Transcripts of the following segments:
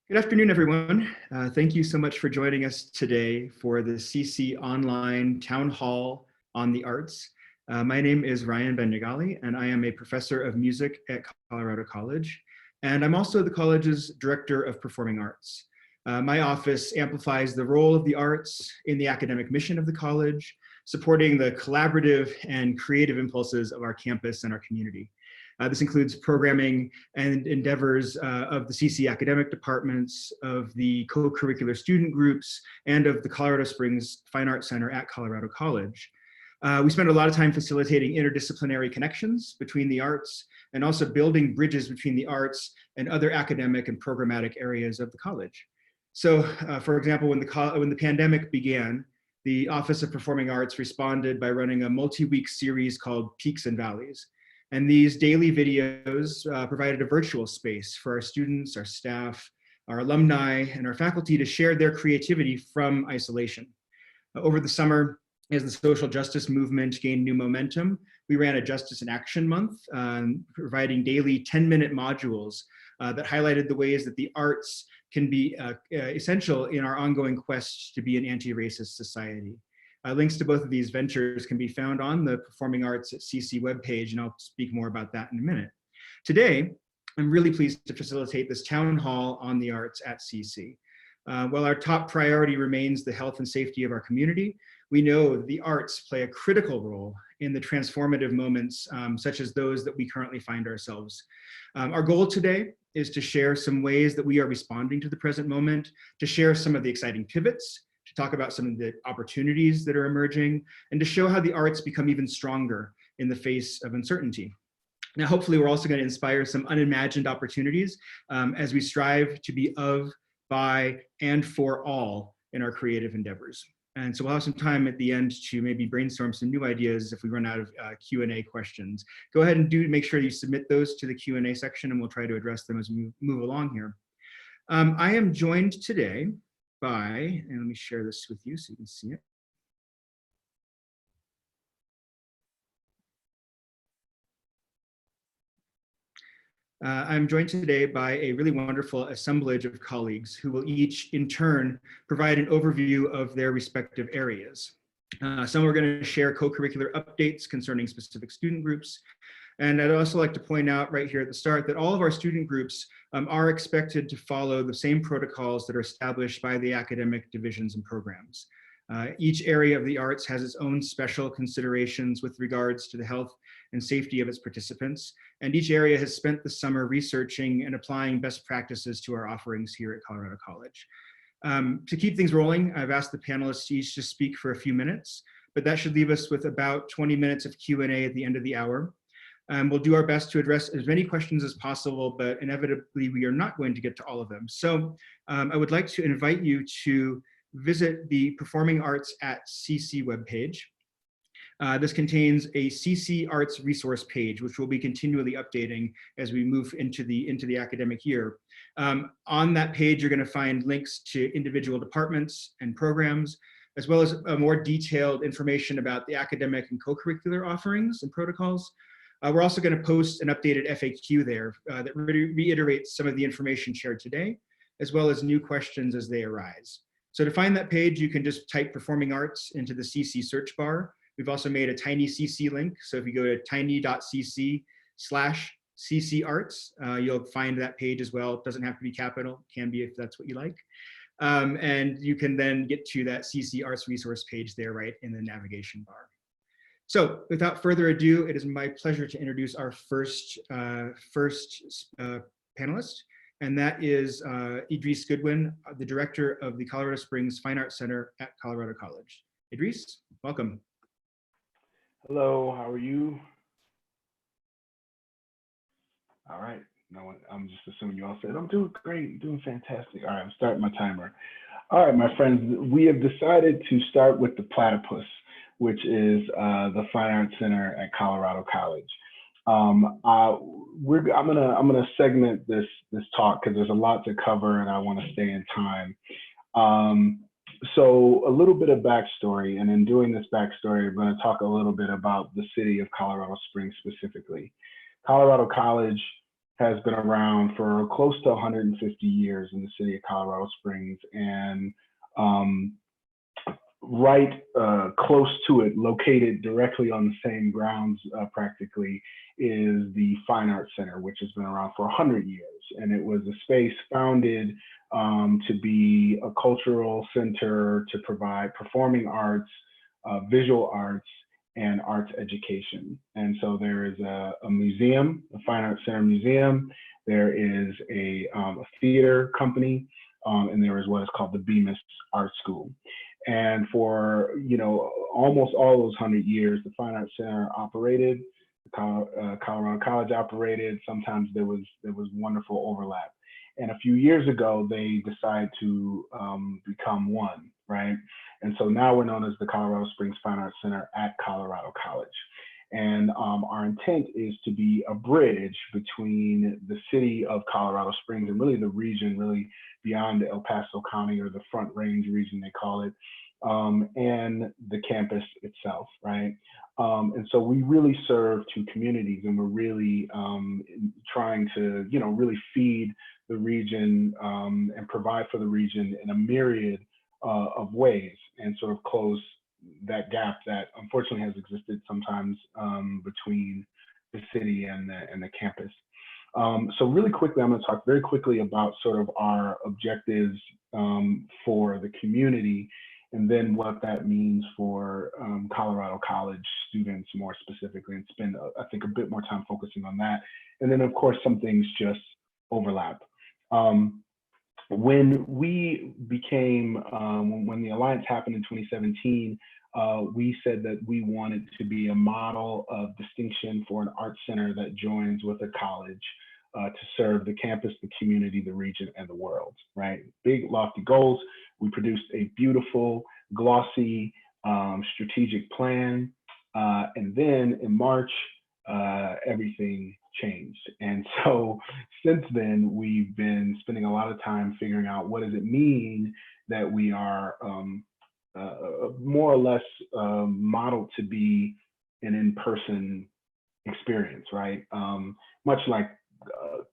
Good afternoon, everyone. Thank you so much for joining us today for the CC Online Town Hall on the Arts. My name is Ryan Benigali, and I am a professor of music at Colorado College. And I'm also the college's director of performing arts. My office amplifies the role of the arts in the academic mission of the college, supporting the collaborative and creative impulses of our campus and our community. This includes programming and endeavors of the CC academic departments, of the co-curricular student groups, and of the Colorado Springs Fine Arts Center at Colorado College. We spend a lot of time facilitating interdisciplinary connections between the arts and also building bridges between the arts and other academic and programmatic areas of the college. So, for example, when the pandemic began, the Office of Performing Arts responded by running a multi-week series called Peaks and Valleys. And these daily videos provided a virtual space for our students, our staff, our alumni, and our faculty to share their creativity from isolation. Over the summer, as the social justice movement gained new momentum, we ran a Justice in Action Month, providing daily 10-minute modules that highlighted the ways that the arts can be essential in our ongoing quest to be an anti-racist society. Links to both of these ventures can be found on the Performing Arts at CC webpage, and I'll speak more about that in a minute. Today, I'm really pleased to facilitate this town hall on the arts at CC. While our top priority remains the health and safety of our community, we know the arts play a critical role in the transformative moments such as those that we currently find ourselves. Our goal today is to share some ways that we are responding to the present moment, to share some of the exciting pivots, to talk about some of the opportunities that are emerging, and to show how the arts become even stronger in the face of uncertainty. Now, hopefully we're also going to inspire some unimagined opportunities as we strive to be of, by, and for all in our creative endeavors. And so we'll have some time at the end to maybe brainstorm some new ideas if we run out of Q&A questions. Go ahead and make sure you submit those to the Q&A section, and we'll try to address them as we move along here. I am joined today by, and let me share this with you so you can see it. I'm joined today by a really wonderful assemblage of colleagues who will each, in turn, provide an overview of their respective areas. Some are going to share co-curricular updates concerning specific student groups. And I'd also like to point out right here at the start that all of our student groups are expected to follow the same protocols that are established by the academic divisions and programs. Each area of the arts has its own special considerations with regards to the health and safety of its participants, and each area has spent the summer researching and applying best practices to our offerings here at Colorado College. To keep things rolling, I've asked the panelists each to speak for a few minutes, but that should leave us with about 20 minutes of Q&A at the end of the hour. We'll do our best to address as many questions as possible, but inevitably we are not going to get to all of them. So I would like to invite you to visit the Performing Arts at CC webpage. This contains a CC Arts resource page, which we'll be continually updating as we move into the academic year. On that page, you're going to find links to individual departments and programs, as well as more detailed information about the academic and co-curricular offerings and protocols. We're also going to post an updated FAQ there that reiterates some of the information shared today, as well as new questions as they arise. So to find that page, you can just type Performing Arts into the CC search bar. We've also made a tiny CC link. So if you go to tiny.cc/CC Arts, you'll find that page as well. It doesn't have to be capital, can be if that's what you like. And you can then get to that CC Arts resource page there right in the navigation bar. So without further ado, it is my pleasure to introduce our first panelist, and that is Idris Goodwin, the director of the Colorado Springs Fine Arts Center at Colorado College. Idris, welcome. Hello, how are you? All right, no, I'm just assuming you all said, I'm doing great, doing fantastic. All right, I'm starting my timer. All right, my friends, we have decided to start with the platypus, which is the Fine Arts Center at Colorado College. I'm gonna segment this talk because there's a lot to cover and I want to stay in time. So a little bit of backstory, and in doing this backstory, I'm going to talk a little bit about the city of Colorado Springs specifically. Colorado College has been around for close to 150 years in the city of Colorado Springs, and right close to it, located directly on the same grounds practically, is the Fine Arts Center, which has been around for 100 years. And it was a space founded to be a cultural center to provide performing arts, visual arts, and arts education. And so there is a museum, the Fine Arts Center Museum. There is a theater company, and there is what is called the Bemis Art School. And for almost all those 100 years, the Fine Arts Center operated, Colorado College operated. Sometimes there was wonderful overlap. And a few years ago, they decided to become one, right? And so now we're known as the Colorado Springs Fine Arts Center at Colorado College. And our intent is to be a bridge between the city of Colorado Springs and really the region, really beyond El Paso County, or the Front Range region, they call it, and the campus itself, right? And so we really serve two communities, and we're really trying to, really feed the region and provide for the region in a myriad of ways, and sort of close that gap that unfortunately has existed sometimes between the city and the campus. So really quickly, I'm going to talk very quickly about sort of our objectives for the community, and then what that means for Colorado College students more specifically, and spend, I think, a bit more time focusing on that. And then, of course, some things just overlap. When we became, when the Alliance happened in 2017, we said that we wanted to be a model of distinction for an art center that joins with a college to serve the campus, the community, the region, and the world, right? Big, lofty goals. We produced a beautiful, glossy, strategic plan. And then in March, everything changed. And so since then, we've been spending a lot of time figuring out what does it mean that we are more or less modeled to be an in-person experience, right? Much like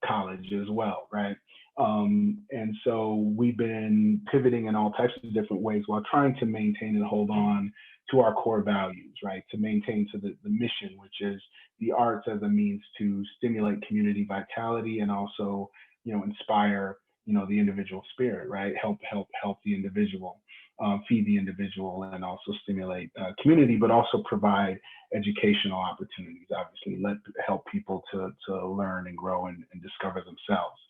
college as well, right? And so we've been pivoting in all types of different ways while trying to maintain and hold on to our core values, right? To maintain to the mission, which is the arts as a means to stimulate community vitality and also, inspire, the individual spirit, right? Help the individual, feed the individual, and also stimulate community, but also provide educational opportunities, obviously, help people to learn and grow and discover themselves.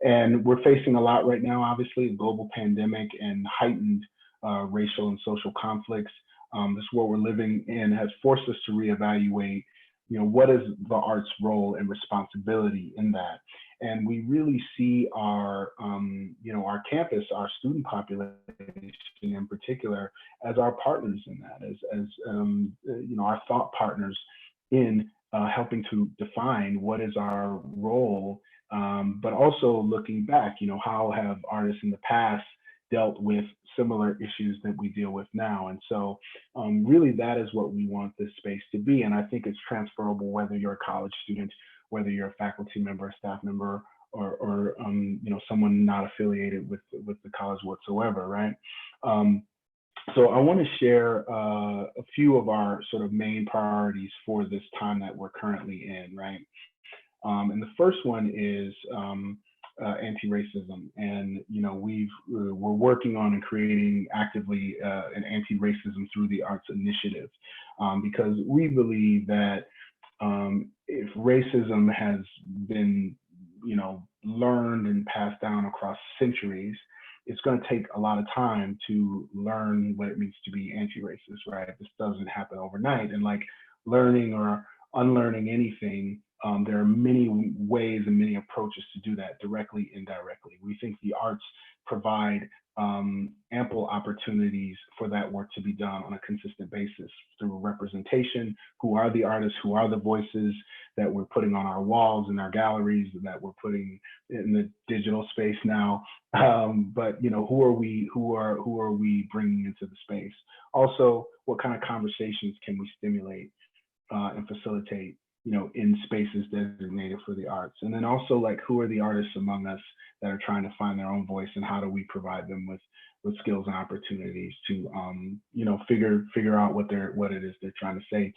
And we're facing a lot right now, obviously, a global pandemic and heightened racial and social conflicts. This world we're living in has forced us to reevaluate, what is the arts' role and responsibility in that? And we really see our, our campus, our student population in particular, as our partners in that, as our thought partners in helping to define what is our role, but also looking back, how have artists in the past dealt with similar issues that we deal with now. And so really that is what we want this space to be. And I think it's transferable whether you're a college student, whether you're a faculty member, a staff member, or someone not affiliated with the college whatsoever, right? So I want to share a few of our sort of main priorities for this time that we're currently in, right? And the first one is anti-racism, and we're working on and creating actively an anti-racism through the arts initiative, because we believe that if racism has been learned and passed down across centuries, it's going to take a lot of time to learn what it means to be anti-racist, right? This doesn't happen overnight, and like learning or unlearning anything, there are many ways and many approaches to do that, directly, indirectly. We think the arts provide ample opportunities for that work to be done on a consistent basis through representation. Who are the artists? Who are the voices that we're putting on our walls and our galleries, that we're putting in the digital space now? But who are we? Who are we bringing into the space? Also, what kind of conversations can we stimulate and facilitate in spaces designated for the arts. And then also, like, who are the artists among us that are trying to find their own voice, and how do we provide them with skills and opportunities to figure out what it is they're trying to say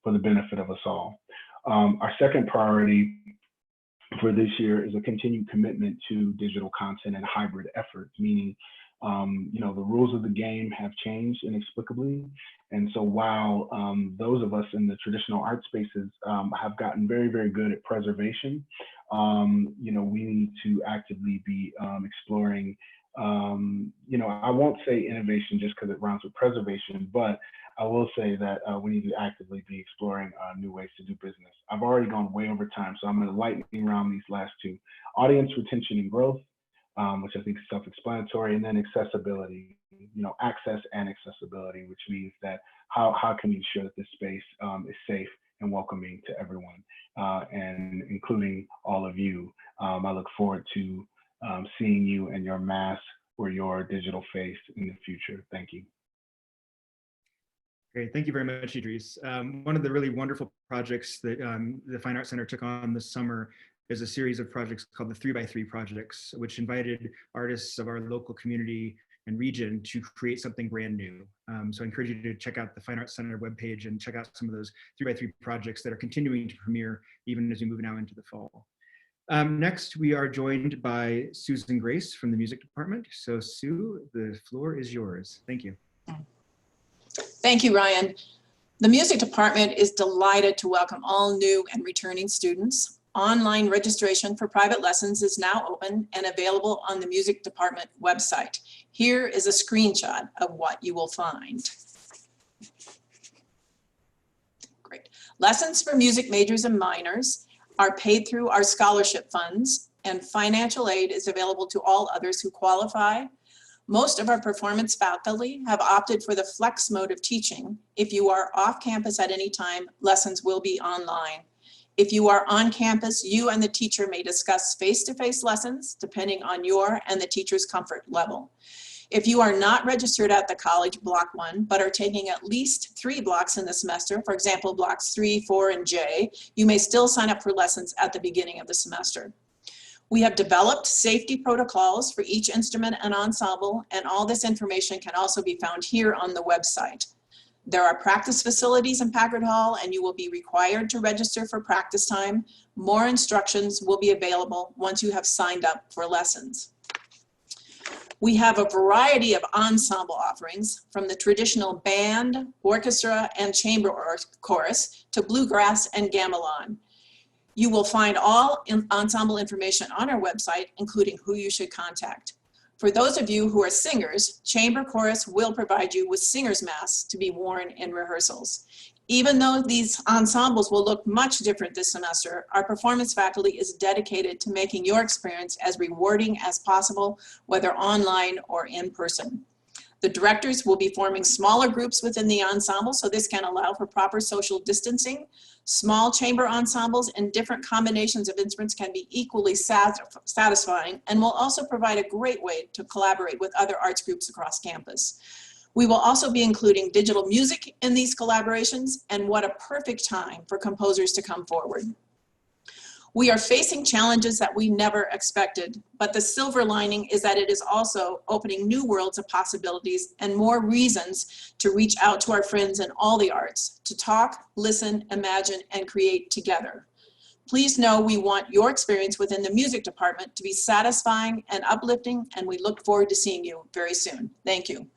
for the benefit of us all. Our second priority for this year is a continued commitment to digital content and hybrid efforts, meaning the rules of the game have changed inexplicably. And so while those of us in the traditional art spaces have gotten very, very good at preservation, we need to actively be exploring, I won't say innovation just because it rhymes with preservation, but I will say that we need to actively be exploring new ways to do business. I've already gone way over time, so I'm going to lightning round these last two: audience retention and growth, which I think is self-explanatory, and then accessibility, access and accessibility, which means that how can we ensure that this space is safe and welcoming to everyone, and including all of you. I look forward to seeing you and your mask or your digital face in the future. Thank you. Great, thank you very much, Idris. One of the really wonderful projects that the Fine Arts Center took on this summer is a series of projects called the 3x3 projects, which invited artists of our local community and region to create something brand new. So I encourage you to check out the Fine Arts Center webpage and check out some of those 3x3 projects that are continuing to premiere even as we move now into the fall. Next, we are joined by Susan Grace from the music department. So Sue, the floor is yours. Thank you. Thank you, Ryan. The music department is delighted to welcome all new and returning students. Online registration for private lessons is now open and available on the music department website. Here is a screenshot of what you will find. Great. Lessons for music majors and minors are paid through our scholarship funds, and financial aid is available to all others who qualify. Most of our performance faculty have opted for the flex mode of teaching. If you are off campus at any time, lessons will be online. If you are on campus, you and the teacher may discuss face-to-face lessons depending on your and the teacher's comfort level. If you are not registered at the college block 1, but are taking at least 3 blocks in the semester, for example, blocks 3, 4, and J, you may still sign up for lessons at the beginning of the semester. We have developed safety protocols for each instrument and ensemble, and all this information can also be found here on the website. There are practice facilities in Packard Hall, and you will be required to register for practice time. More instructions will be available once you have signed up for lessons. We have a variety of ensemble offerings, from the traditional band, orchestra, and chamber chorus to bluegrass and gamelan. You will find all ensemble information on our website, including who you should contact. For those of you who are singers, chamber chorus will provide you with singer's masks to be worn in rehearsals. Even though these ensembles will look much different this semester, our performance faculty is dedicated to making your experience as rewarding as possible, whether online or in person. The directors will be forming smaller groups within the ensemble, so this can allow for proper social distancing. Small chamber ensembles and different combinations of instruments can be equally satisfying, and will also provide a great way to collaborate with other arts groups across campus. We will also be including digital music in these collaborations, and what a perfect time for composers to come forward. We are facing challenges that we never expected, but the silver lining is that it is also opening new worlds of possibilities and more reasons to reach out to our friends in all the arts, to talk, listen, imagine, and create together. Please know we want your experience within the music department to be satisfying and uplifting, and we look forward to seeing you very soon. Thank you.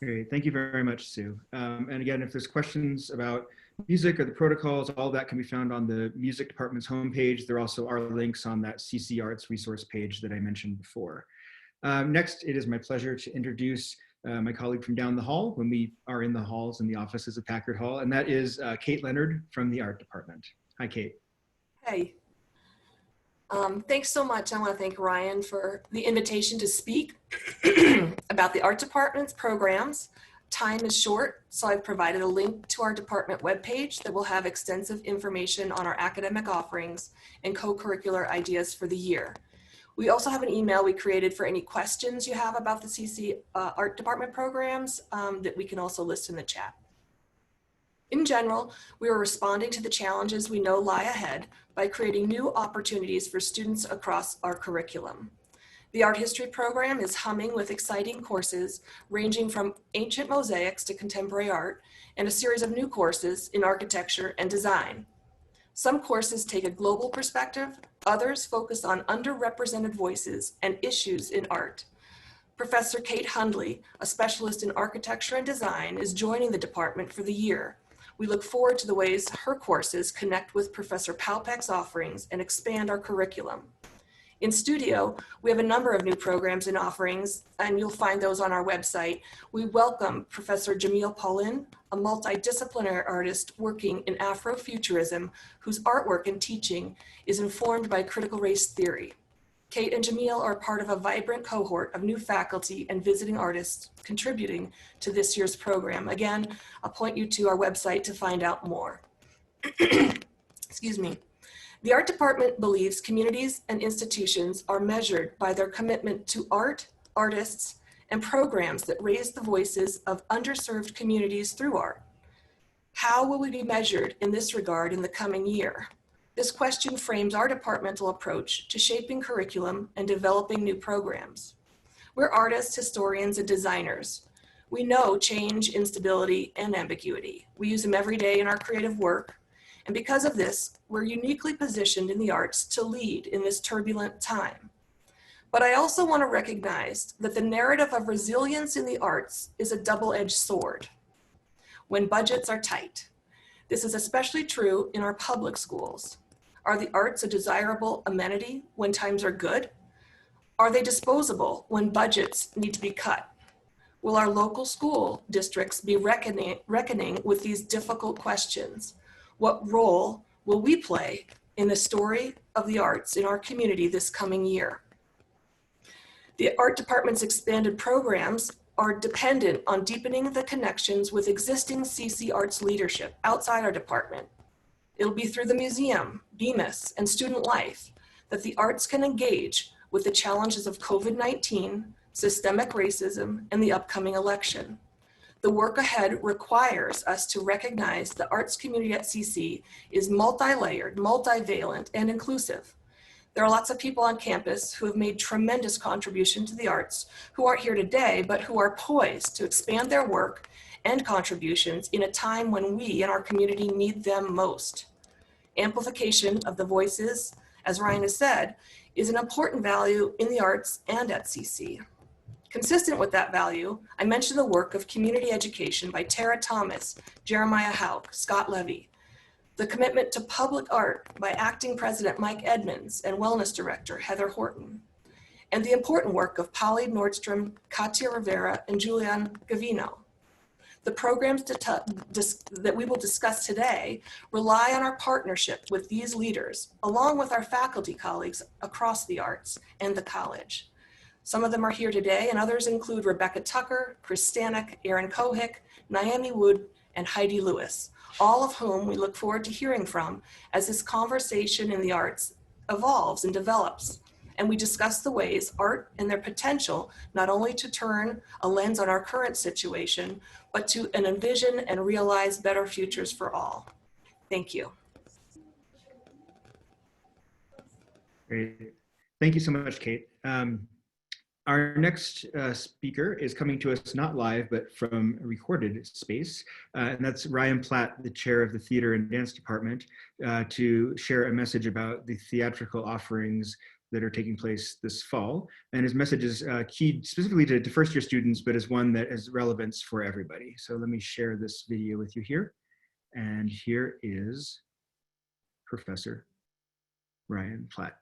Great, thank you very much, Sue. And again, if there's questions about music or the protocols, all that can be found on the music department's homepage. There also are links on that CC Arts resource page that I mentioned before. Next, it is my pleasure to introduce my colleague from down the hall when we are in the halls and the offices of Packard Hall, and that is Kate Leonard from the art department. Hi, Kate. Hey. Thanks so much. I want to thank Ryan for the invitation to speak about the art department's programs. Time is short, so I've provided a link to our department webpage that will have extensive information on our academic offerings and co-curricular ideas for the year. We also have an email we created for any questions you have about the CC art department programs that we can also list in the chat. In general, we are responding to the challenges we know lie ahead by creating new opportunities for students across our curriculum. The art history program is humming with exciting courses ranging from ancient mosaics to contemporary art, and a series of new courses in architecture and design. Some courses take a global perspective, others focus on underrepresented voices and issues in art. Professor Kate Hundley, a specialist in architecture and design, is joining the department for the year. We look forward to the ways her courses connect with Professor Palpek's offerings and expand our curriculum. In studio, we have a number of new programs and offerings, and you'll find those on our website. We welcome Professor Jamil Paulin, a multidisciplinary artist working in Afrofuturism, whose artwork and teaching is informed by critical race theory. Kate and Jamil are part of a vibrant cohort of new faculty and visiting artists contributing to this year's program. Again, I'll point you to our website to find out more. Excuse me. The art department believes communities and institutions are measured by their commitment to art, artists, and programs that raise the voices of underserved communities through art. How will we be measured in this regard in the coming year? This question frames our departmental approach to shaping curriculum and developing new programs. We're artists, historians, and designers. We know change, instability, and ambiguity. We use them every day in our creative work. And because of this, we're uniquely positioned in the arts to lead in this turbulent time. But I also want to recognize that the narrative of resilience in the arts is a double-edged sword when budgets are tight. This is especially true in our public schools. Are the arts a desirable amenity when times are good? Are they disposable when budgets need to be cut? Will our local school districts be reckoning with these difficult questions? What role will we play in the story of the arts in our community this coming year? The art department's expanded programs are dependent on deepening the connections with existing CC Arts leadership outside our department. It'll be through the museum, Bemis, and student life that the arts can engage with the challenges of COVID-19, systemic racism, and the upcoming election. The work ahead requires us to recognize the arts community at CC is multi-layered, multivalent, and inclusive. There are lots of people on campus who have made tremendous contribution to the arts, who aren't here today, but who are poised to expand their work and contributions in a time when we in our community need them most. Amplification of the voices, as Ryan has said, is an important value in the arts and at CC. Consistent with that value, I mentioned the work of community education by Tara Thomas, Jeremiah Hauk, Scott Levy, the commitment to public art by Acting President Mike Edmonds and Wellness Director Heather Horton, and the important work of Polly Nordstrom, Katia Rivera, and Julian Gavino. The programs that we will discuss today rely on our partnership with these leaders, along with our faculty colleagues across the arts and the college. Some of them are here today, and others include Rebecca Tucker, Chris Stanek, Erin Kohick, Naomi Wood, and Heidi Lewis, all of whom we look forward to hearing from as this conversation in the arts evolves and develops, and we discuss the ways art and their potential not only to turn a lens on our current situation, but to envision and realize better futures for all. Thank you. Great. Thank you so much, Kate. Our next speaker is coming to us not live, but from a recorded space, and that's Ryan Platt, the chair of the Theater and Dance Department, to share a message about the theatrical offerings that are taking place this fall. And his message is keyed specifically to first-year students, but is one that has relevance for everybody. So let me share this video with you here. And here is Professor Ryan Platt.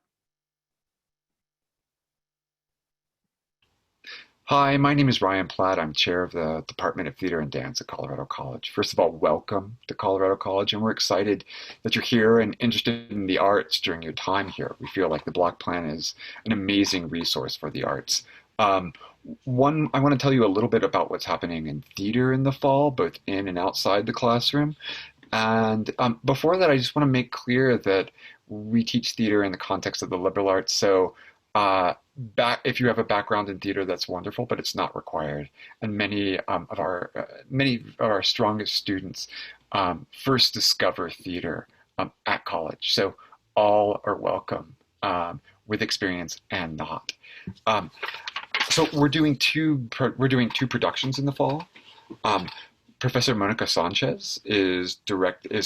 Hi, my name is Ryan Platt. I'm chair of the Department of Theater and Dance at Colorado College. First of all, welcome to Colorado College, and we're excited that you're here and interested in the arts during your time here. We feel like the block plan is an amazing resource for the arts. I want to tell you a little bit about what's happening in theater in the fall, both in and outside the classroom. And before that, I just want to make clear that we teach theater in the context of the liberal arts. So if you have a background in theater, that's wonderful, but it's not required. And many of our strongest students first discover theater at college. So all are welcome, with experience and not. So we're doing two productions in the fall. Professor Monica Sanchez is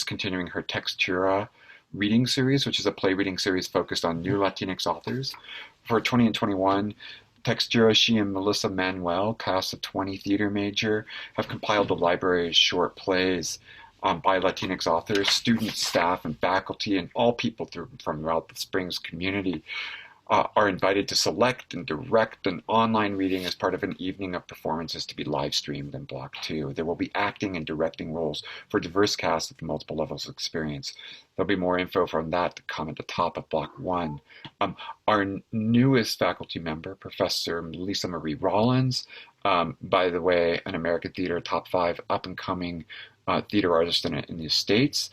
continuing her Textura reading series, which is a play reading series focused on new Latinx authors. For 20 and 21, Textura, she and Melissa Manuel, cast of 20 theater major, have compiled a library of short plays by Latinx authors, students, staff, and faculty, and all people from throughout the Springs community are invited to select and direct an online reading as part of an evening of performances to be live streamed in Block 2. There will be acting and directing roles for diverse casts with multiple levels of experience. There'll be more info from that to come at the top of Block 1. Our newest faculty member, Professor Lisa Marie Rollins, by the way, an American Theater Top 5 up-and-coming theater artist in the States,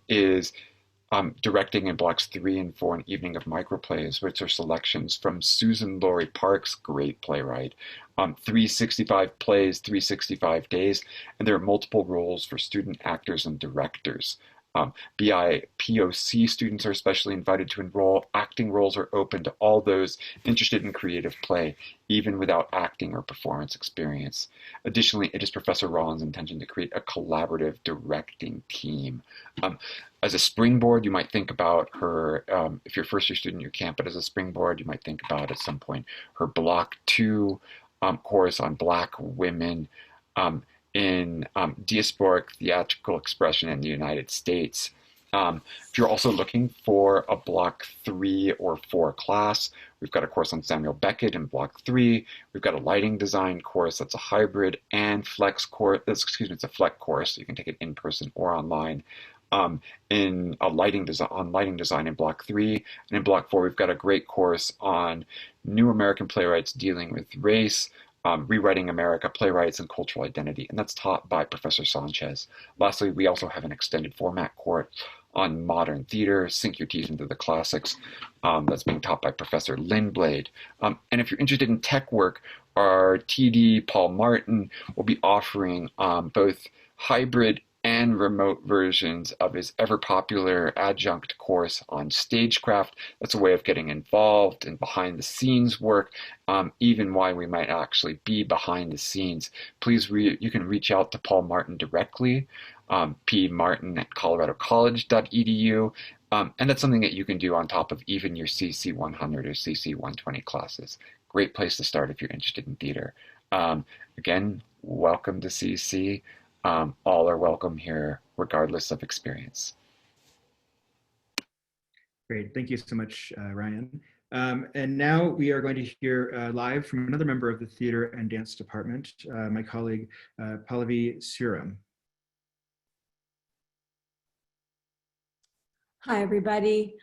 is directing in Blocks 3 and 4 an evening of microplays, which are selections from Susan Laurie Park's great playwright. 365 plays, 365 days, and there are multiple roles for student actors and directors. BIPOC students are especially invited to enroll. Acting roles are open to all those interested in creative play, even without acting or performance experience. Additionally, it is Professor Rollins' intention to create a collaborative directing team. As a springboard, you might think about her, if you're a first-year student, you can't, but as a springboard, you might think about at some point her Block 2 course on Black women in diasporic theatrical expression in the United States. If you're also looking for a Block 3 or 4 class, we've got a course on Samuel Beckett in Block 3. We've got a lighting design course that's a hybrid and flex course. It's a flex course, so you can take it in person or online. In a lighting design in Block 3, and in Block 4, we've got a great course on new American playwrights dealing with race, Rewriting America, Playwrights and Cultural Identity, and that's taught by Professor Sanchez. Lastly, we also have an extended format course on modern theater, Sink Your Teeth into the Classics, that's being taught by Professor Lindblade. And if you're interested in tech work, our TD, Paul Martin, will be offering both hybrid and remote versions of his ever-popular adjunct course on stagecraft. That's a way of getting involved in behind-the-scenes work, even why we might actually be behind the scenes. Please, you can reach out to Paul Martin directly, pmartin@coloradocollege.edu, and that's something that you can do on top of even your CC 100 or CC 120 classes. Great place to start if you're interested in theater. Again, welcome to CC. All are welcome here, regardless of experience. Great, thank you so much, Ryan. And now we are going to hear live from another member of the Theater and Dance Department, my colleague, Pallavi Suram. Hi, everybody.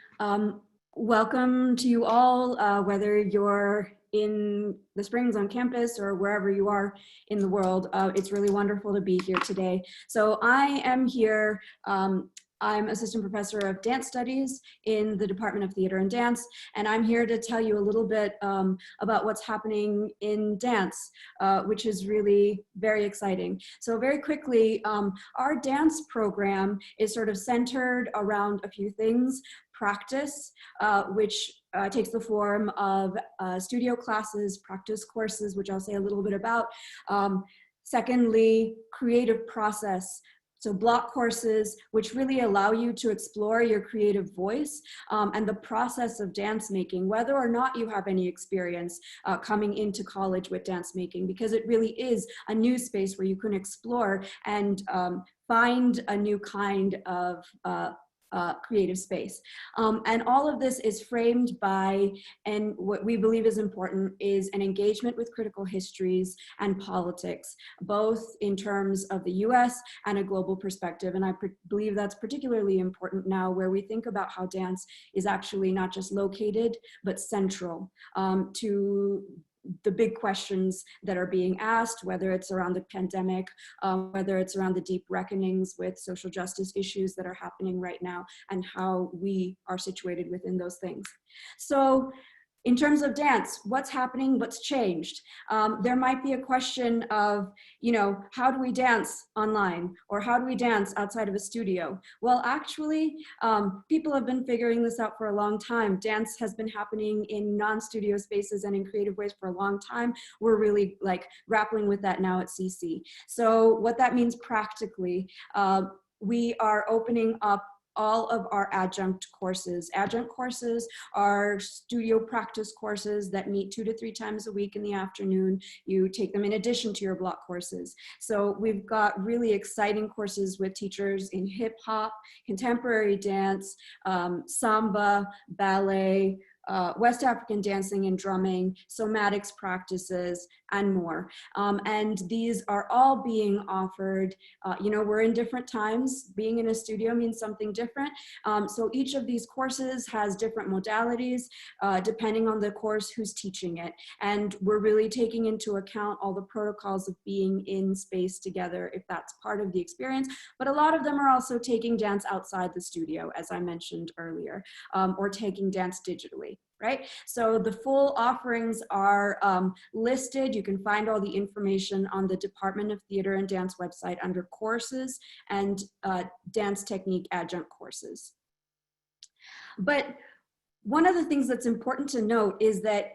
Welcome to you all, whether you're in the Springs on campus or wherever you are in the world. It's really wonderful to be here today. So I am here, I'm Assistant Professor of Dance Studies in the Department of Theater and Dance, and I'm here to tell you a little bit about what's happening in dance, which is really very exciting. So very quickly, our dance program is sort of centered around a few things. Practice, which takes the form of studio classes, practice courses, which I'll say a little bit about. Secondly, creative process. So block courses, which really allow you to explore your creative voice and the process of dance making, whether or not you have any experience coming into college with dance making, because it really is a new space where you can explore and find a new kind of creative space. And all of this is framed by, and what we believe is important, is an engagement with critical histories and politics, both in terms of the US and a global perspective. And I believe that's particularly important now, where we think about how dance is actually not just located, but central to the big questions that are being asked, whether it's around the pandemic, whether it's around the deep reckonings with social justice issues that are happening right now, and how we are situated within those things. So in terms of dance, what's happening, what's changed? There might be a question of, how do we dance online, or how do we dance outside of a studio? Well, actually, people have been figuring this out for a long time. Dance has been happening in non-studio spaces and in creative ways for a long time. We're really grappling with that now at CC. So what that means practically, we are opening up all of our adjunct courses. Adjunct courses are studio practice courses that meet 2 to 3 times a week in the afternoon. You take them in addition to your block courses. So we've got really exciting courses with teachers in hip hop, contemporary dance, samba, ballet, West African dancing and drumming, somatics practices, and more. And these are all being offered, we're in different times. Being in a studio means something different. So each of these courses has different modalities, depending on the course who's teaching it. And we're really taking into account all the protocols of being in space together, if that's part of the experience. But a lot of them are also taking dance outside the studio, as I mentioned earlier, or taking dance digitally. Right? So the full offerings are listed. You can find all the information on the Department of Theater and Dance website under courses and dance technique adjunct courses. But one of the things that's important to note is that,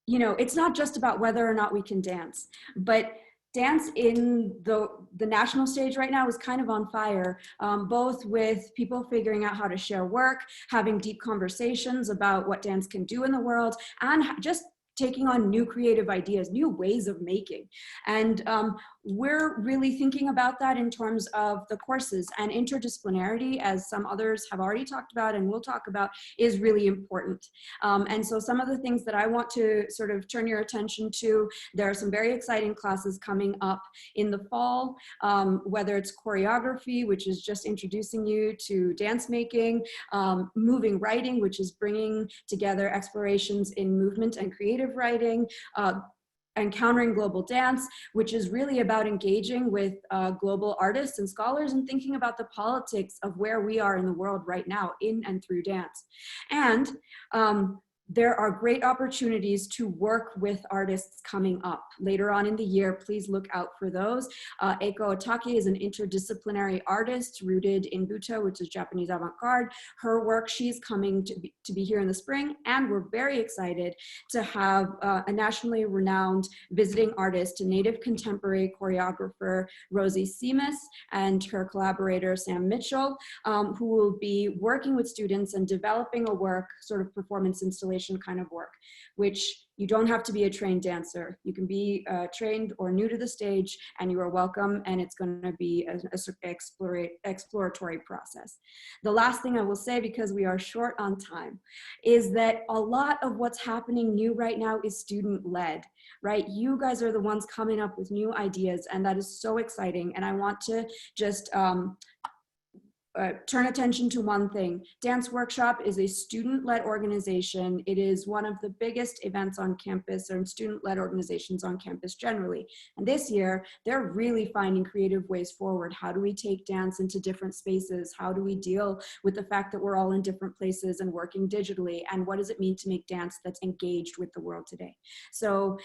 it's not just about whether or not we can dance, but dance in the national stage right now is kind of on fire, both with people figuring out how to share work, having deep conversations about what dance can do in the world, and just taking on new creative ideas, new ways of making. And we're really thinking about that in terms of the courses, and interdisciplinarity, as some others have already talked about and we'll talk about, is really important. And so some of the things that I want to sort of turn your attention to, there are some very exciting classes coming up in the fall, whether it's choreography, which is just introducing you to dance making, moving writing, which is bringing together explorations in movement and creative writing, Encountering Global Dance, which is really about engaging with global artists and scholars and thinking about the politics of where we are in the world right now in and through dance. And there are great opportunities to work with artists coming up later on in the year. Please look out for those. Eiko Otake is an interdisciplinary artist rooted in Buto, which is Japanese avant-garde. Her work, she's coming to be here in the spring, and we're very excited to have a nationally renowned visiting artist, a native contemporary choreographer, Rosie Seamus, and her collaborator, Sam Mitchell, who will be working with students and developing a work, sort of performance installation kind of work, which you don't have to be a trained dancer. You can be trained or new to the stage, and you are welcome, and it's going to be an exploratory process. The last thing I will say, because we are short on time, is that a lot of what's happening new right now is student-led, right? You guys are the ones coming up with new ideas, and that is so exciting. And I want to just turn attention to one thing. Dance Workshop is a student-led organization. It is one of the biggest events on campus, or student-led organizations on campus generally. And this year, they're really finding creative ways forward. How do we take dance into different spaces? How do we deal with the fact that we're all in different places and working digitally? And what does it mean to make dance that's engaged with the world today? So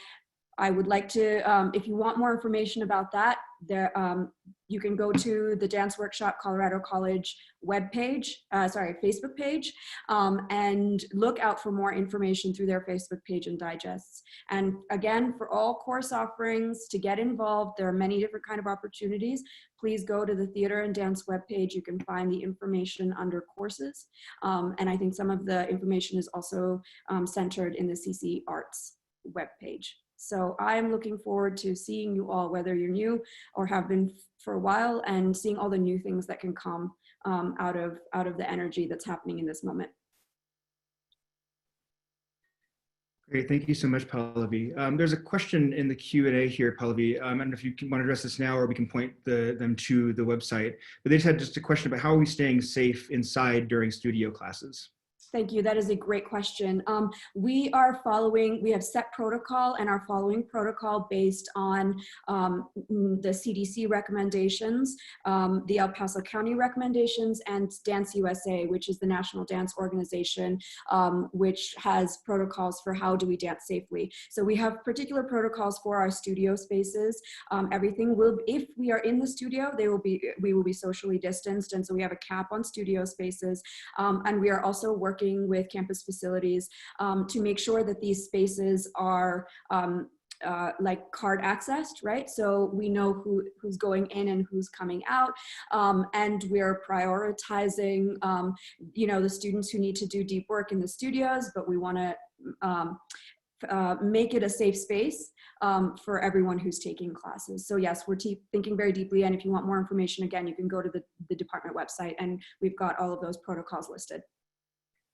I would like to, if you want more information about that, you can go to the Dance Workshop Colorado College webpage, Facebook page, and look out for more information through their Facebook page and digests. And again, for all course offerings, to get involved, there are many different kind of opportunities. Please go to the Theater and Dance webpage. You can find the information under courses. And I think some of the information is also centered in the CC Arts webpage. So I'm looking forward to seeing you all, whether you're new or have been for a while, and seeing all the new things that can come out of the energy that's happening in this moment. Great, thank you so much, Pallavi. There's a question in the Q&A here, Pallavi. I don't know if you want to address this now, or we can point them to the website. But they just had a question about how are we staying safe inside during studio classes? Thank you. That is a great question. We have set protocol and are following protocol based on the CDC recommendations, the El Paso County recommendations, and Dance USA, which is the national dance organization, which has protocols for how do we dance safely. So we have particular protocols for our studio spaces. Everything will, if we are in the studio, we will be socially distanced. And so we have a cap on studio spaces. And we are also working with campus facilities to make sure that these spaces are like card accessed, right? So we know who's going in and who's coming out. And we're prioritizing, the students who need to do deep work in the studios, but we want to make it a safe space for everyone who's taking classes. So yes, we're thinking very deeply. And if you want more information, again, you can go to the department website and we've got all of those protocols listed.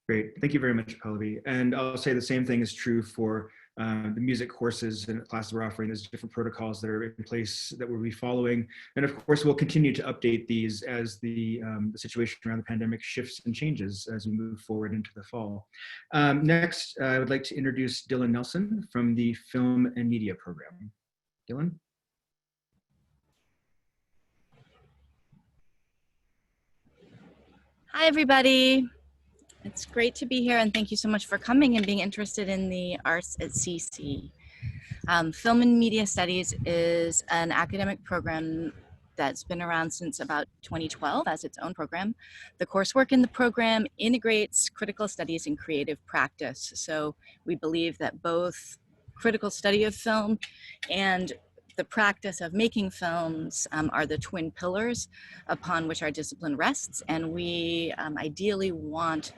Great. Thank you very much, Pallavi. And I'll say the same thing is true for the music courses and classes we're offering. There's different protocols that are in place that we'll be following. And of course, we'll continue to update these as the situation around the pandemic shifts and changes as we move forward into the fall. Next, I would like to introduce Dylan Nelson from the Film and Media program. Dylan? Hi, everybody. It's great to be here, and thank you so much for coming and being interested in the arts at CC. Film and Media Studies is an academic program that's been around since about 2012 as its own program. The coursework in the program integrates critical studies and creative practice. So we believe that both critical study of film and the practice of making films are the twin pillars upon which our discipline rests, and we ideally want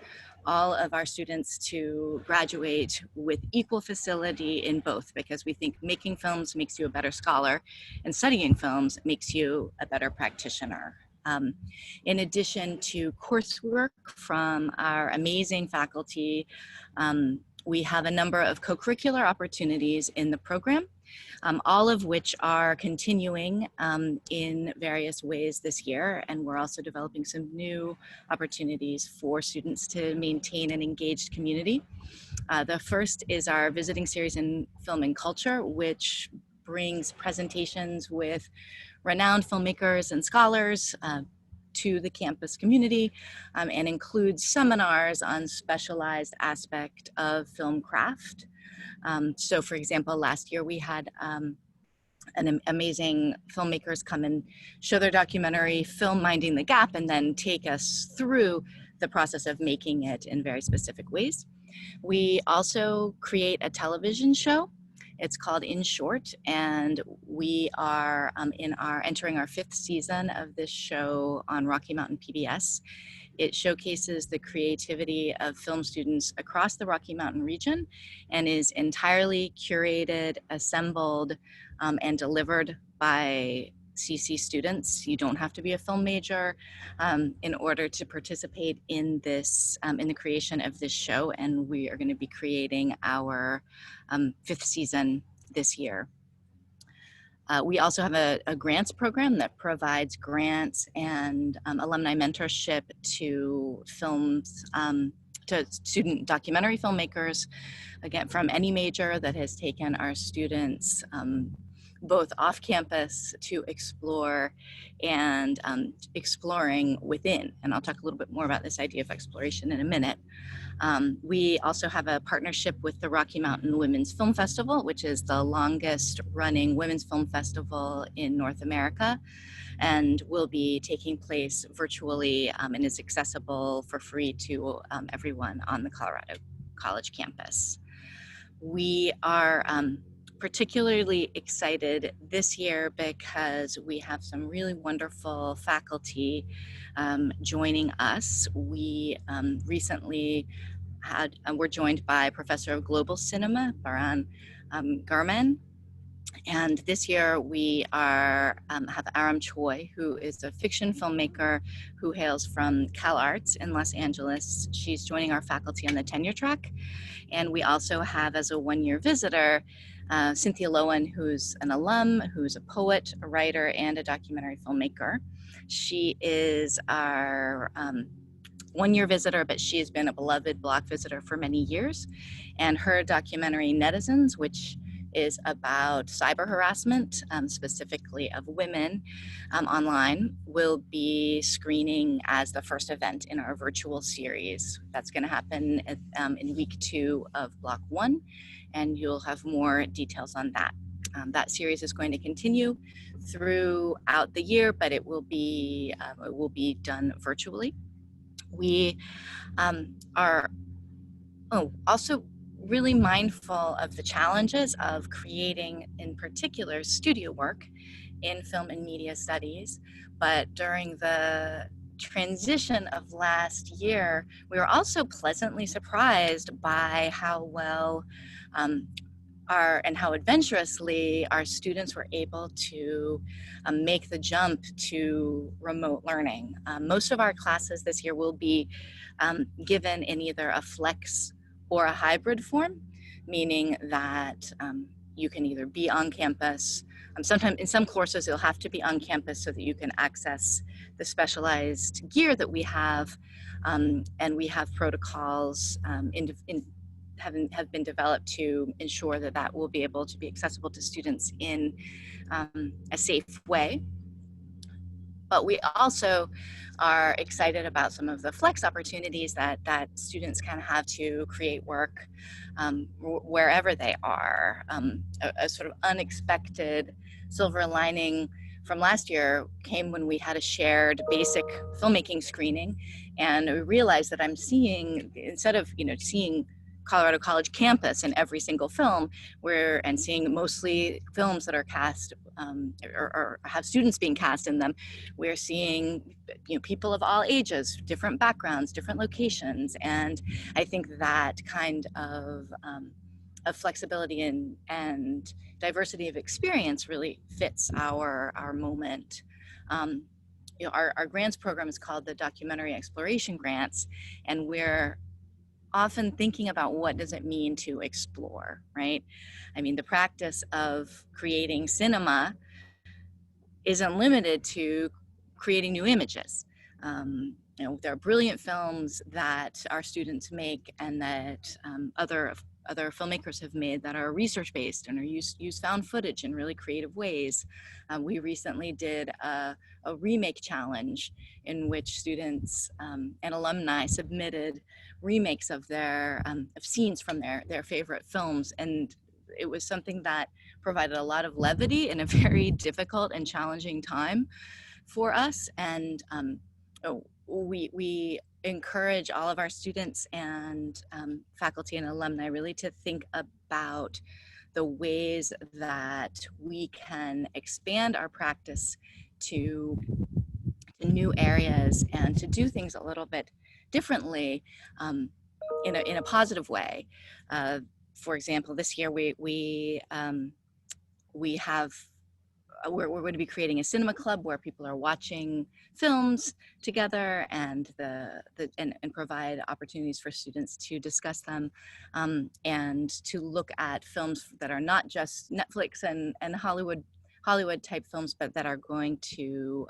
all of our students to graduate with equal facility in both, because we think making films makes you a better scholar and studying films makes you a better practitioner. In addition to coursework from our amazing faculty, we have a number of co-curricular opportunities in the program, all of which are continuing in various ways this year. And we're also developing some new opportunities for students to maintain an engaged community. The first is our visiting series in film and culture, which brings presentations with renowned filmmakers and scholars to the campus community and includes seminars on specialized aspect of film craft. So for example, last year we had amazing filmmakers come and show their documentary film Minding the Gap and then take us through the process of making it in very specific ways. We also create a television show. It's called In Short, and we are entering our 5th season of this show on Rocky Mountain PBS. It showcases the creativity of film students across the Rocky Mountain region and is entirely curated, assembled, and delivered by CC students. You don't have to be a film major in order to participate in this, in the creation of this show. And we are going to be creating our 5th season this year. We also have a grants program that provides grants and alumni mentorship to films, to student documentary filmmakers, again, from any major that has taken our students both off campus to explore and exploring within. And I'll talk a little bit more about this idea of exploration in a minute. We also have a partnership with the Rocky Mountain Women's Film Festival, which is the longest running women's film festival in North America, and will be taking place virtually and is accessible for free to everyone on the Colorado College campus. We are particularly excited this year because we have some really wonderful faculty joining us. We recently were joined by Professor of Global Cinema, Baran Garman. And this year we have Aram Choi, who is a fiction filmmaker who hails from Cal Arts in Los Angeles. She's joining our faculty on the tenure track. And we also have, as a one-year visitor, Cynthia Lowen, who's an alum, who's a poet, a writer, and a documentary filmmaker. She is our one-year visitor, but she has been a beloved Block visitor for many years. And her documentary, Netizens, which is about cyber harassment, specifically of women online, will be screening as the first event in our virtual series. That's going to happen in week 2 of Block 1, and you'll have more details on that. That series is going to continue throughout the year, but it will be done virtually. We are also really mindful of the challenges of creating, in particular, studio work in film and media studies. But during the transition of last year, we were also pleasantly surprised by how well and how adventurously our students were able to make the jump to remote learning. Most of our classes this year will be given in either a flex or a hybrid form, meaning that you can either be on campus. Sometimes in some courses, you'll have to be on campus so that you can access the specialized gear that we have, and we have protocols have been developed to ensure that that will be able to be accessible to students in a safe way. But we also are excited about some of the flex opportunities that students can have to create work wherever they are. A sort of unexpected silver lining from last year came when we had a shared basic filmmaking screening, and we realized that I'm seeing, instead of seeing Colorado College campus in every single film, and seeing mostly films that are cast or have students being cast in them, we're seeing people of all ages, different backgrounds, different locations, and I think that kind of flexibility and diversity of experience really fits our moment. Our grants program is called the Documentary Exploration Grants, and we're often thinking about what does it mean to explore, right? I mean, the practice of creating cinema isn't limited to creating new images. There are brilliant films that our students make and that other filmmakers have made that are research-based and are use found footage in really creative ways. We recently did a remake challenge in which students and alumni submitted remakes of their of scenes from their favorite films, and it was something that provided a lot of levity in a very difficult and challenging time for us. And we encourage all of our students and faculty and alumni really to think about the ways that we can expand our practice to new areas and to do things a little bit differently in a positive way. For example, this year we're going to be creating a cinema club where people are watching films together and provide opportunities for students to discuss them and to look at films that are not just Netflix and Hollywood type films, but that are going to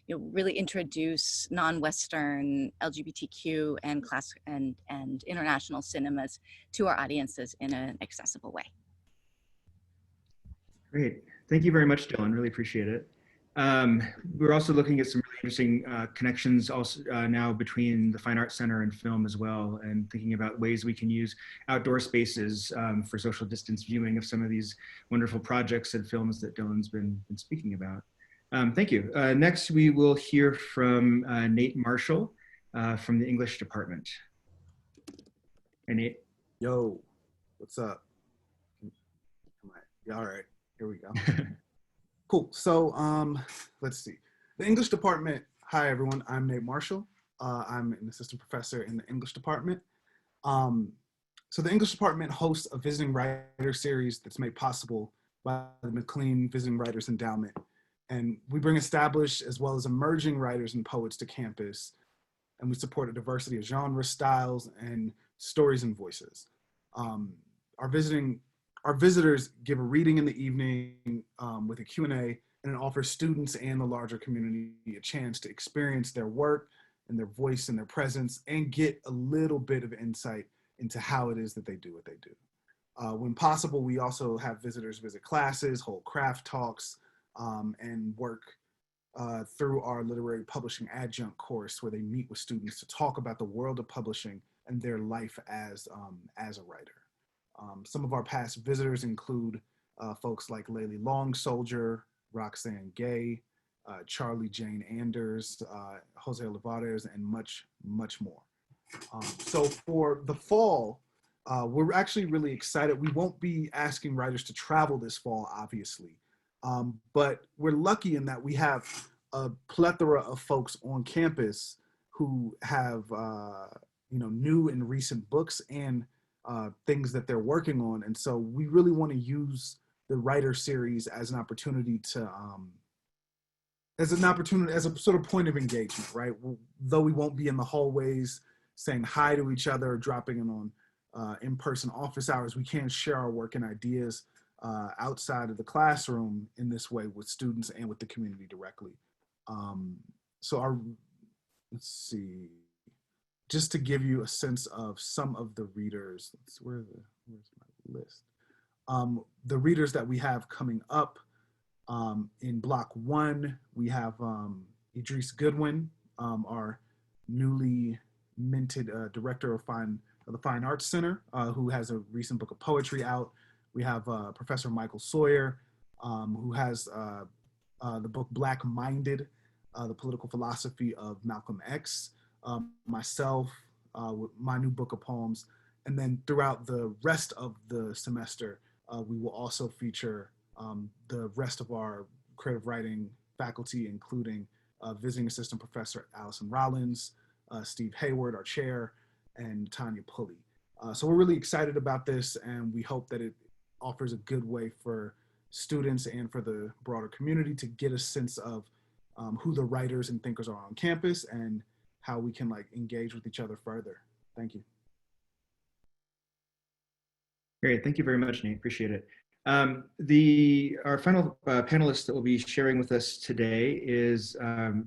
really introduce non-Western LGBTQ and class and international cinemas to our audiences in an accessible way. Great. Thank you very much, Dylan. Really appreciate it. We're also looking at some really interesting connections also now between the Fine Arts Center and film as well, and thinking about ways we can use outdoor spaces for social distance viewing of some of these wonderful projects and films that Dylan's been speaking about. Thank you. Next, we will hear from Nate Marshall from the English department. Hey, Nate. Yo, what's up? Yeah, all right, here we go. Cool, so let's see. The English department, hi everyone, I'm Nate Marshall. I'm an assistant professor in the English department. So the English department hosts a visiting writer series that's made possible by the McLean Visiting Writers Endowment. And we bring established as well as emerging writers and poets to campus. And we support a diversity of genres, styles, and stories and voices. Our visitors give a reading in the evening with a Q&A, and it offers students and the larger community a chance to experience their work and their voice and their presence, and get a little bit of insight into how it is that they do what they do. When possible, we also have visitors visit classes, hold craft talks, and work through our literary publishing adjunct course, where they meet with students to talk about the world of publishing and their life as a writer. Some of our past visitors include folks like Layli Long Soldier, Roxanne Gay, Charlie Jane Anders, Jose Olivares, and much, much more. So for the fall, we're actually really excited. We won't be asking writers to travel this fall, obviously, but we're lucky in that we have a plethora of folks on campus who have new and recent books and things that they're working on. And so we really want to use the writer series as an opportunity to as a sort of point of engagement, right? Though we won't be in the hallways saying hi to each other, dropping in on in-person office hours, we can share our work and ideas outside of the classroom in this way with students and with the community directly. Let's see, just to give you a sense of some of the readers, where's my list? The readers that we have coming up in block 1, we have Idris Goodwin, our newly minted director of the Fine Arts Center, who has a recent book of poetry out. We have Professor Michael Sawyer, who has the book Black Minded, the political philosophy of Malcolm X, myself, with my new book of poems. And then throughout the rest of the semester, we will also feature the rest of our creative writing faculty, including visiting assistant professor Allison Rollins, Steve Hayward, our chair, and Tanya Pulley. So we're really excited about this, and we hope that it offers a good way for students and for the broader community to get a sense of who the writers and thinkers are on campus and how we can engage with each other further. Thank you. Great, thank you very much, Nate, appreciate it. Our final panelist that will be sharing with us today is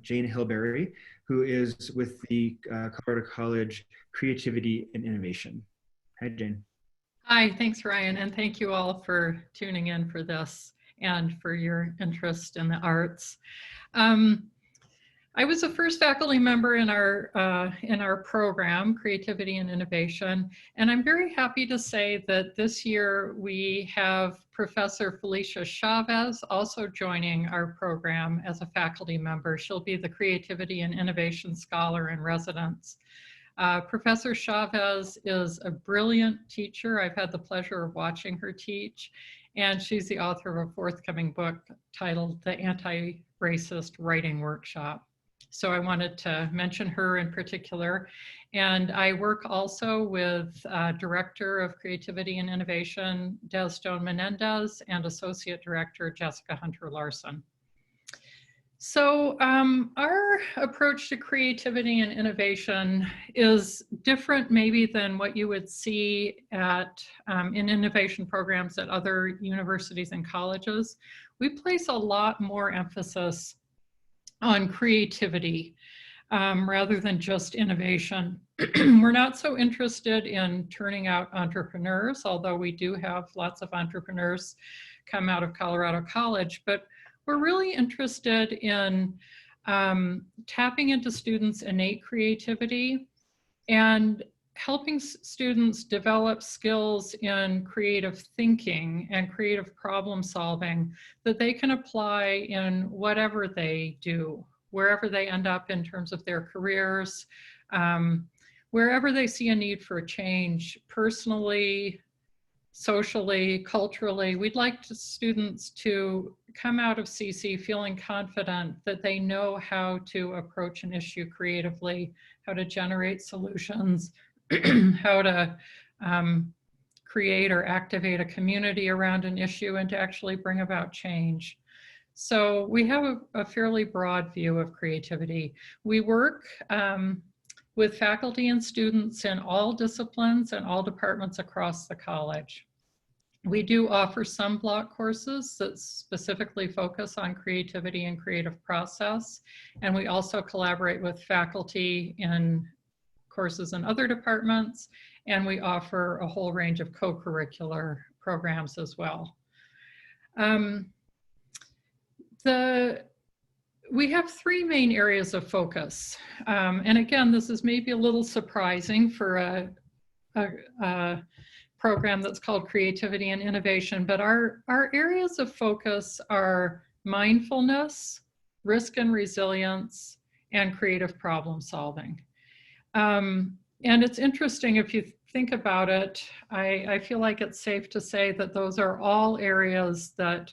Jane Hilbury, who is with the Colorado College Creativity and Innovation. Hi, Jane. Hi, thanks, Ryan, and thank you all for tuning in for this and for your interest in the arts. I was the first faculty member in our program, Creativity and Innovation, and I'm very happy to say that this year we have Professor Felicia Chavez also joining our program as a faculty member. She'll be the Creativity and Innovation Scholar in Residence. Professor Chavez is a brilliant teacher. I've had the pleasure of watching her teach, and she's the author of a forthcoming book titled The Anti-Racist Writing Workshop. So I wanted to mention her in particular. And I work also with Director of Creativity and Innovation, Des Stone Menendez, and Associate Director, Jessica Hunter Larson. So our approach to creativity and innovation is different maybe than what you would see at in innovation programs at other universities and colleges. We place a lot more emphasis on creativity rather than just innovation. We're not so interested in turning out entrepreneurs, although we do have lots of entrepreneurs come out of Colorado College, but we're really interested in tapping into students' innate creativity and helping students develop skills in creative thinking and creative problem solving that they can apply in whatever they do, wherever they end up in terms of their careers, wherever they see a need for a change, personally, socially, culturally. We'd like students to come out of CC feeling confident that they know how to approach an issue creatively, how to generate solutions, how to create or activate a community around an issue, and to actually bring about change. So we have a fairly broad view of creativity. We work with faculty and students in all disciplines and all departments across the college. We do offer some block courses that specifically focus on creativity and creative process. And we also collaborate with faculty in courses in other departments. And we offer a whole range of co-curricular programs as well. We have three main areas of focus. And again, this is maybe a little surprising for a program that's called Creativity and Innovation, but our areas of focus are mindfulness, risk and resilience, and creative problem solving. And it's interesting if you think about it, I feel like it's safe to say that those are all areas that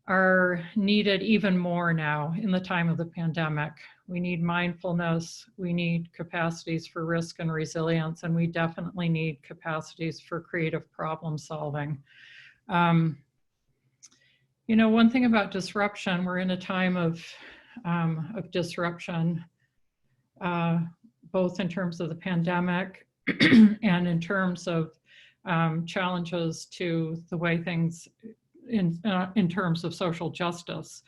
are needed even more now in the time of the pandemic. We need mindfulness, we need capacities for risk and resilience, and we definitely need capacities for creative problem solving. You know, one thing about disruption, we're in a time of disruption, both in terms of the pandemic and in terms of challenges to the way things in terms of social justice.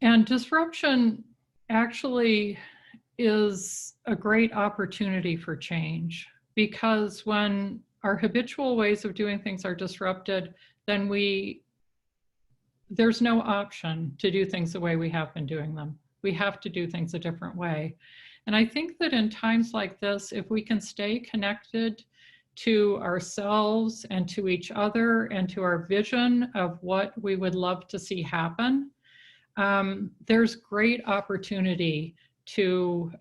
And disruption actually is a great opportunity for change, because when our habitual ways of doing things are disrupted, then there's no option to do things the way we have been doing them. We have to do things a different way. And I think that in times like this, if we can stay connected to ourselves and to each other and to our vision of what we would love to see happen, there's great opportunity to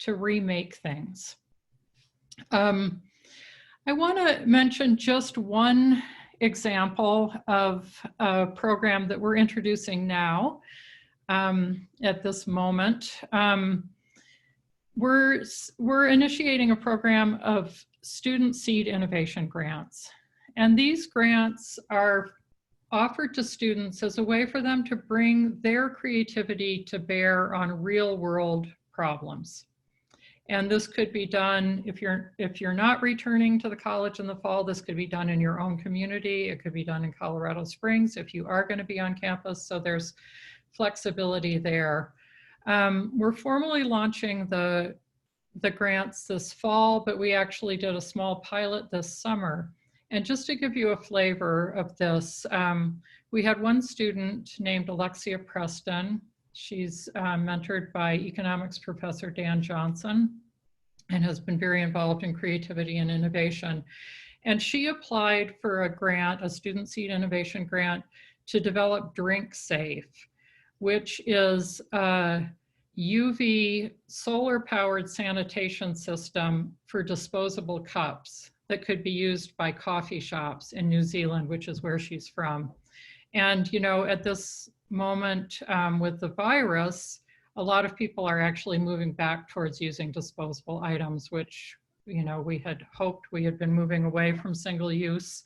remake things. I want to mention just one example of a program that we're introducing now at this moment. We're initiating a program of student seed innovation grants. And these grants are offered to students as a way for them to bring their creativity to bear on real world problems. And this could be done if you're not returning to the college in the fall. This could be done in your own community. It could be done in Colorado Springs if you are going to be on campus. So there's flexibility there. We're formally launching the grants this fall, but we actually did a small pilot this summer. And just to give you a flavor of this, we had one student named Alexia Preston. She's mentored by economics professor Dan Johnson and has been very involved in creativity and innovation. And she applied for a grant, a student seed innovation grant, to develop Drink Safe, which is a UV solar powered sanitation system for disposable cups that could be used by coffee shops in New Zealand, which is where she's from. And, you know, at this moment with the virus, a lot of people are actually moving back towards using disposable items, which, you know, we had hoped we had been moving away from single use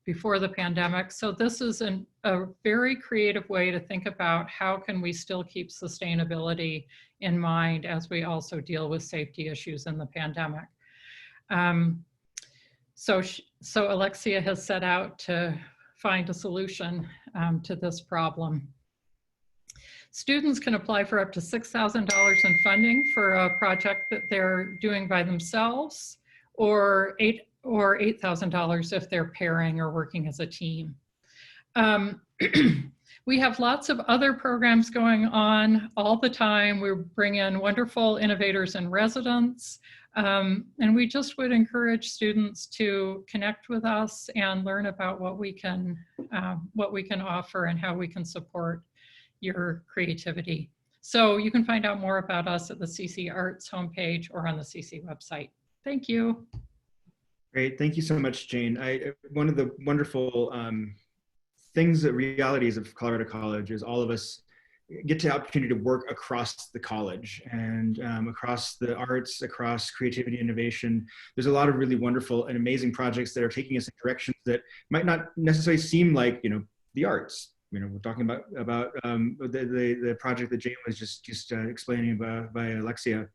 before the pandemic. So this is a very creative way to think about how can we still keep sustainability in mind as we also deal with safety issues in the pandemic. So Alexia has set out to find a solution to this problem. Students can apply for up to $6,000 in funding for a project that they're doing by themselves, or $8,000 if they're pairing or working as a team. We have lots of other programs going on all the time. We bring in wonderful innovators and residents, and we just would encourage students to connect with us and learn about what we can offer and how we can support your creativity. So you can find out more about us at the CC Arts homepage or on the CC website. Thank you. Great, thank you so much, Jane. One of the wonderful realities of Colorado College is all of us get the opportunity to work across the college and across the arts, across creativity, innovation. There's a lot of really wonderful and amazing projects that are taking us in directions that might not necessarily seem like, you know, the arts. we're talking about the project that Jane was just explaining by Alexia.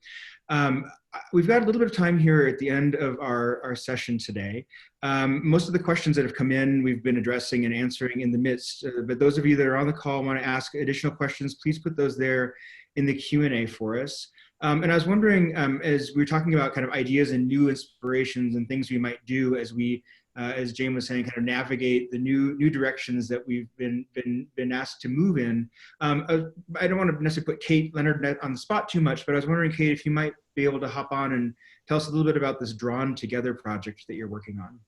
We've got a little bit of time here at the end of our session today. Most of the questions that have come in, we've been addressing and answering in the midst, but those of you that are on the call want to ask additional questions, please put those there in the Q&A for us. And I was wondering, as we were talking about kind of ideas and new inspirations and things we might do as we, as Jane was saying, kind of navigate the new directions that we've been asked to move in. I don't want to necessarily put Kate Leonard on the spot too much, but I was wondering, Kate, if you might be able to hop on and tell us a little bit about this Drawn Together project that you're working on.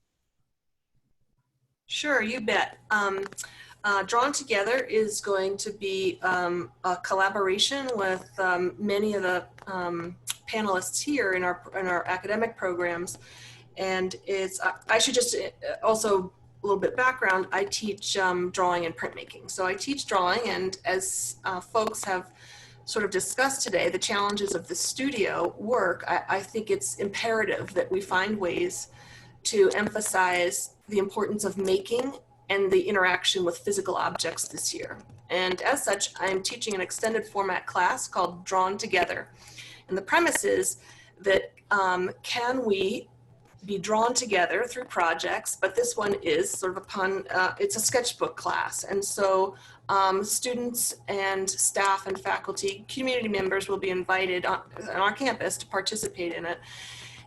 Sure, you bet. Drawn Together is going to be a collaboration with many of the panelists here in our academic programs. And it's, I should just also a little bit background, I teach drawing and printmaking. So I teach drawing, and as folks have sort of discussed today, the challenges of the studio work, I think it's imperative that we find ways to emphasize the importance of making and the interaction with physical objects this year. And as such, I'm teaching an extended format class called Drawn Together. And the premise is that can we be drawn together through projects, but this one is sort of upon, it's a sketchbook class. And so students and staff and faculty, community members will be invited on our campus to participate in it.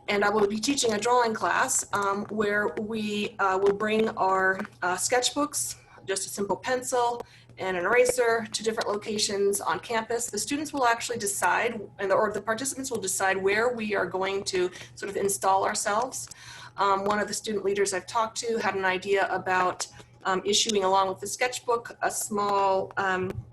And I will be teaching a drawing class where we will bring our sketchbooks, just a simple pencil and an eraser, to different locations on campus. The students will actually decide, or the participants will decide where we are going to sort of install ourselves. One of the student leaders I've talked to had an idea about issuing, along with the sketchbook, a small,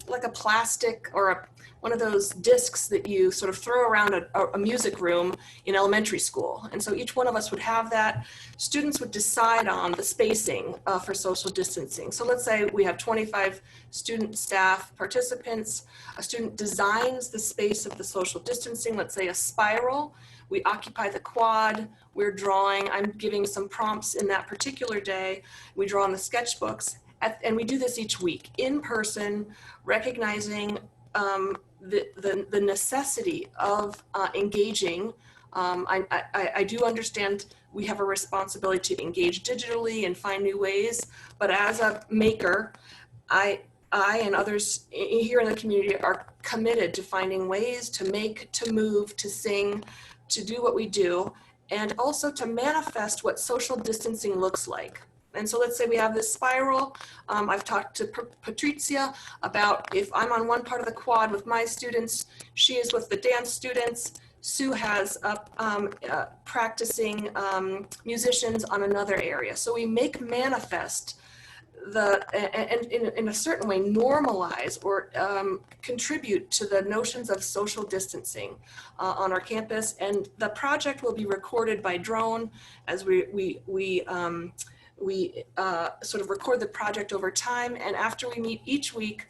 like a plastic or one of those discs that you sort of throw around a music room in elementary school. And so each one of us would have that. Students would decide on the spacing for social distancing. So let's say we have 25 student, staff, participants. A student designs the space of the social distancing, let's say a spiral. We occupy the quad, we're drawing, I'm giving some prompts in that particular day. We draw on the sketchbooks, and we do this each week in person, recognizing the necessity of engaging. I do understand we have a responsibility to engage digitally and find new ways, but as a maker, I and others here in the community are committed to finding ways to make, to move, to sing, to do what we do, and also to manifest what social distancing looks like. And so let's say we have this spiral. I've talked to Patrizia about if I'm on one part of the quad with my students, she is with the dance students, Sue has practicing musicians on another area. So we make manifest and in a certain way normalize or contribute to the notions of social distancing on our campus. And the project will be recorded by drone as we sort of record the project over time. And after we meet each week,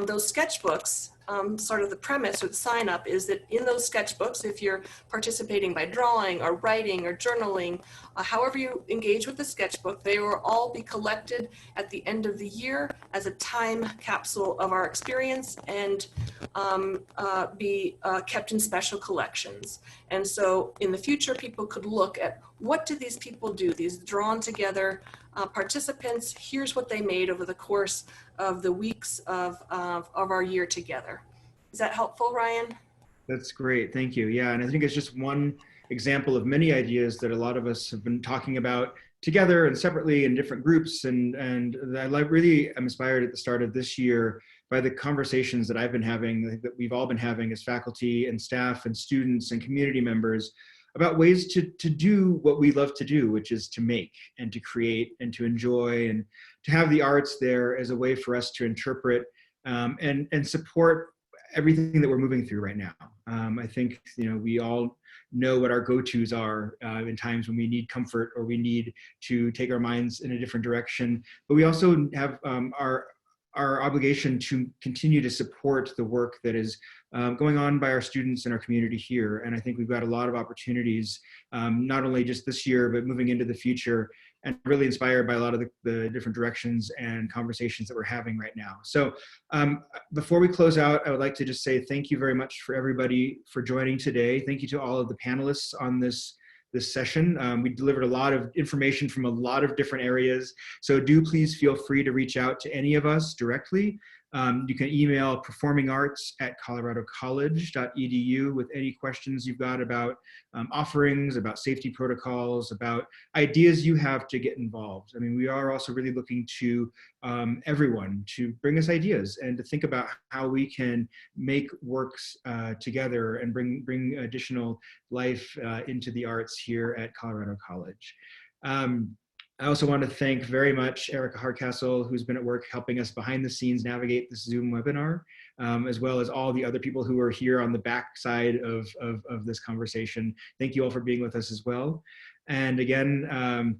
those sketchbooks, sort of the premise or the sign up is that in those sketchbooks, if you're participating by drawing or writing or journaling, however you engage with the sketchbook, they will all be collected at the end of the year as a time capsule of our experience and be kept in special collections. And so in the future, people could look at what did these people do, these drawn together participants, here's what they made over the course of the weeks of our year together. Is that helpful, Ryan? That's great, thank you. Yeah, and I think it's just one example of many ideas that a lot of us have been talking about together and separately in different groups. And I really am inspired at the start of this year by the conversations that I've been having, that we've all been having as faculty and staff and students and community members about ways to do what we love to do, which is to make and to create and to enjoy and to have the arts there as a way for us to interpret and support everything that we're moving through right now. I think, we all know what our go-tos are in times when we need comfort or we need to take our minds in a different direction, but we also have our our obligation to continue to support the work that is going on by our students in our community here. And I think we've got a lot of opportunities, not only just this year, but moving into the future, and really inspired by a lot of the different directions and conversations that we're having right now. So before we close out, I would like to just say thank you very much for everybody for joining today. Thank you to all of the panelists on this session. We delivered a lot of information from a lot of different areas. So do please feel free to reach out to any of us directly. You can email performingarts@coloradocollege.edu with any questions you've got about offerings, about safety protocols, about ideas you have to get involved. I mean, we are also really looking to everyone to bring us ideas and to think about how we can make works together and bring additional life into the arts here at Colorado College. I also want to thank very much Erica Hardcastle, who's been at work helping us behind the scenes navigate this Zoom webinar, as well as all the other people who are here on the back side of this conversation. Thank you all for being with us as well. And again,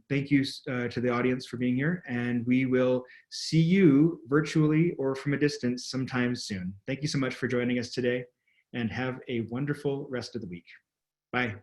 thank you to the audience for being here, and we will see you virtually or from a distance sometime soon. Thank you so much for joining us today, and have a wonderful rest of the week. Bye.